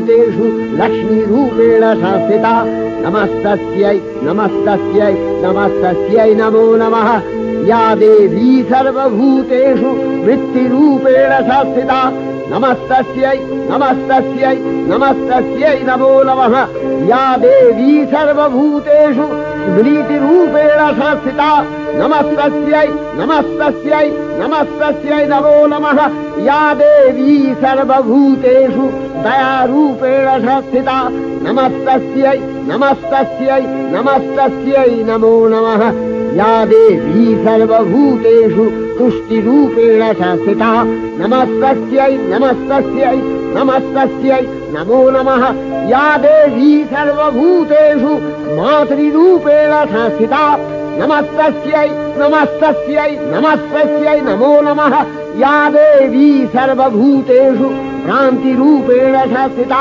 सर्वभूतेषु लक्ष्मीरूपेण संस्थिता नमस्तस्यै नमस्तस्यै नमस्तस्यै नमो नमः। या देवी सर्वभूतेषु वृत्तिरूपेण संस्थिता नमस्तस्यै नमस्तस्यै नमस्तस्यै नमो नमः। या देवी सर्वभूतेषु स्मृतिरूपेण संस्थिता नमस्तस्यै नमस्तस्यै नमस्तस्यै नमो नमः। या देवी सर्वभूतेषु दयारूपेण संस्थिता नमस्तस्यै नमस्तस्यै नमस्तस्यै नमो नमः। या देवी सर्वभूतेषु तुष्टिरूपेण संस्थिता नमस्तस्यै नमस्तस्यै नमस्तस्यै नमो नमः। या देवी सर्वभूतेषु मातृरूपेण संस्थिता नमस्तस्यै नमस्तस्यै नमस्तस्यै नमो नमः। या देवी सर्वभूतेषु भ्रान्तिरूपेण संस्थिता